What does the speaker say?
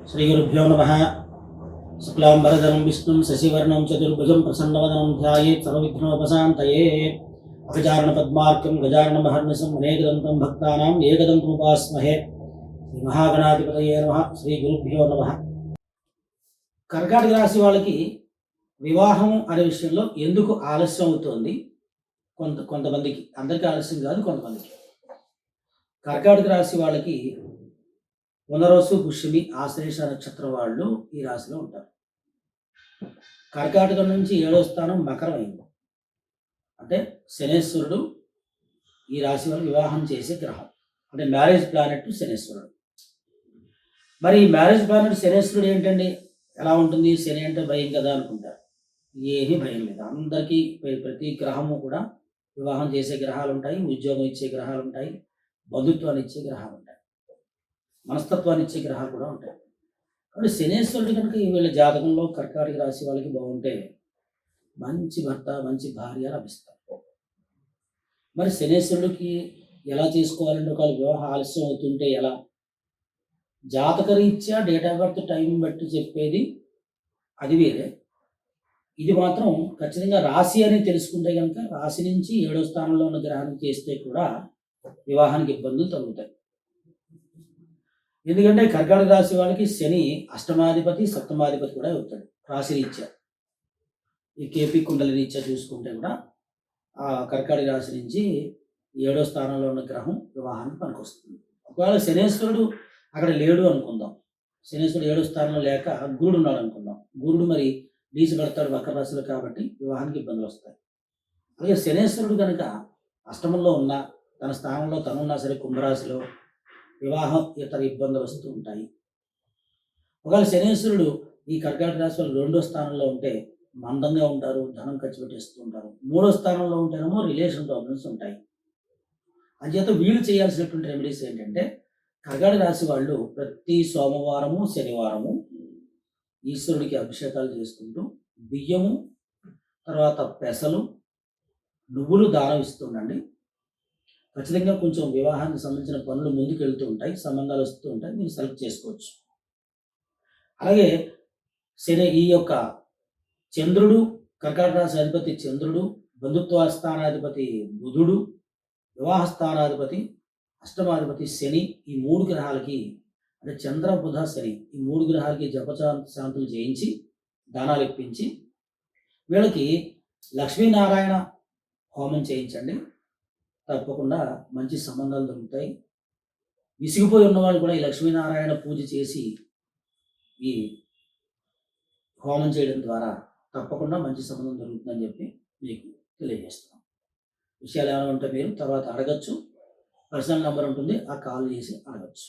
श्रीगुरुभ्यो नमः। शुक्लांबरधरं विष्णुं शशिवर्णं चतुर्भुजं प्रसन्नवदनं ध्यायेत् सर्वविघ्नोपशान्तये। अभिचारणपद्मार्कं गजाननमहर्निशम् अनेकदन्तं भक्तानाम् एकदन्तमुपास्महे। श्रीमहागणाधिपतये नमः। श्रीगुरुभ्यो नमः। कर्काटक రాశి వాళ్ళకి వివాహం అనే విషయంలో ఎందుకు ఆలస్యం అవుతుంది? కొంతమందికి, అందరికీ ఆలస్యం కాదు, కొంతమందికి. కర్కాటక రాశి వాళ్ళకి పునరోసు, పుష్యమి, ఆశ్లేష నక్షత్రం వాళ్ళు ఈ రాశిలో ఉంటారు. కర్కాటకం నుంచి 7వ స్థానం మకరం అయింది. అంటే శనేశ్వరుడు ఈ రాశి వాళ్ళు వివాహం చేసే గ్రహం, అంటే మ్యారేజ్ ప్లానెట్ శనేశ్వరుడు. మరి ఈ మ్యారేజ్ ప్లానెట్ శనేశ్వరుడు ఏంటండి, ఎలా ఉంటుంది? శని అంటే భయం కదా అనుకుంటారు. ఏమీ భయం లేదు. అందరికీ ప్రతి గ్రహము కూడా వివాహం చేసే గ్రహాలు ఉంటాయి, ఉద్యోగం ఇచ్చే గ్రహాలు ఉంటాయి, బంధుత్వాన్ని ఇచ్చే గ్రహాలు ఉంటాయి, మనస్తత్వాన్ని ఇచ్చే గ్రహాలు కూడా ఉంటాయి. కాబట్టి శనేశ్వరుడు కనుక వీళ్ళ జాతకంలో కర్కాటక రాశి వాళ్ళకి బాగుంటే మంచి భర్త, మంచి భార్య లభిస్తారు. మరి శనేశ్వరుడికి ఎలా చేసుకోవాలంటే, ఒకవేళ వివాహం ఆలస్యం అవుతుంటే ఎలా? జాతకరీత్యా డేట్ ఆఫ్ బర్త్ టైం బట్టి చెప్పేది అది వేరే. ఇది మాత్రం ఖచ్చితంగా రాశి అని తెలుసుకుంటే కనుక రాశి నుంచి 7వ స్థానంలో ఉన్న గ్రహాన్ని చేస్తే కూడా వివాహానికి ఇబ్బందులు తగ్గుతాయి. ఎందుకంటే కర్కాటక రాశి వాళ్ళకి శని అష్టమాధిపతి, సప్తమాధిపతి కూడా అవుతాడు రాశి రీత్యా. ఈ కేపీ కుండలి రీత్యా చూసుకుంటే కూడా ఆ కర్కాటక రాశి నుంచి 7వ స్థానంలో ఉన్న గ్రహం వివాహానికి పనికొస్తుంది. ఒకవేళ శనేశ్వరుడు అక్కడ లేడు అనుకుందాం, శనేశ్వరుడు 7వ స్థానంలో లేక గురుడు ఉన్నాడు అనుకుందాం. గురుడు మరి నీచ పడతాడు వక్ర రాశిలో, కాబట్టి వివాహానికి ఇబ్బందులు వస్తాయి. అలాగే శనేశ్వరుడు కనుక అష్టమంలో ఉన్నా, తన స్థానంలో తనున్నా సరే కుంభరాశిలో వివాహం ఇతర ఇబ్బందులు వస్తూ ఉంటాయి. ఒకవేళ శనేశ్వరుడు ఈ కర్కాటక రాశి వాళ్ళు 2వ స్థానంలో ఉంటే మందంగా ఉంటారు, ధనం ఖర్చు పెట్టేస్తూ ఉంటారు. 3వ స్థానంలో ఉంటేనేమో రిలేషన్ ప్రాబ్లమ్స్ ఉంటాయి. అంచేత వీళ్ళు చేయాల్సినటువంటి రెమెడీస్ ఏంటంటే, కర్కాటక రాశి వాళ్ళు ప్రతి సోమవారము, శనివారము ఈశ్వరుడికి అభిషేకాలు చేసుకుంటూ బియ్యము, తర్వాత పెసలు, నువ్వులు దానం ఇస్తుండండి. ఖచ్చితంగా కొంచెం వివాహానికి సంబంధించిన పనులు ముందుకు వెళ్తూ ఉంటాయి, సంబంధాలు వస్తూ ఉంటాయి, మీరు సెలెక్ట్ చేసుకోవచ్చు. అలాగే శని ఈ యొక్క చంద్రుడు, కర్కాటక రాశి అధిపతి చంద్రుడు, బంధుత్వ స్థానాధిపతి బుధుడు, వివాహ స్థానాధిపతి అష్టమాధిపతి శని, ఈ 3 గ్రహాలకి, అంటే చంద్ర బుధ శని, ఈ 3 గ్రహాలకి జపశాంతులు చేయించి దానాలు ఇప్పించి వీళ్ళకి లక్ష్మీనారాయణ హోమం చేయించండి. తప్పకుండా మంచి సంబంధాలు దొరుకుతాయి. విసిగిపోయి ఉన్నవాళ్ళు కూడా ఈ లక్ష్మీనారాయణ పూజ చేసి ఈ హోమం చేయడం ద్వారా తప్పకుండా మంచి సంబంధం దొరుకుతుందని చెప్పి మీకు తెలియజేస్తున్నాం. విషయాలు ఏమైనా ఉంటే మీరు తర్వాత అడగచ్చు. పర్సనల్ నెంబర్ ఉంటుంది, ఆ కాల్ చేసి అడగచ్చు.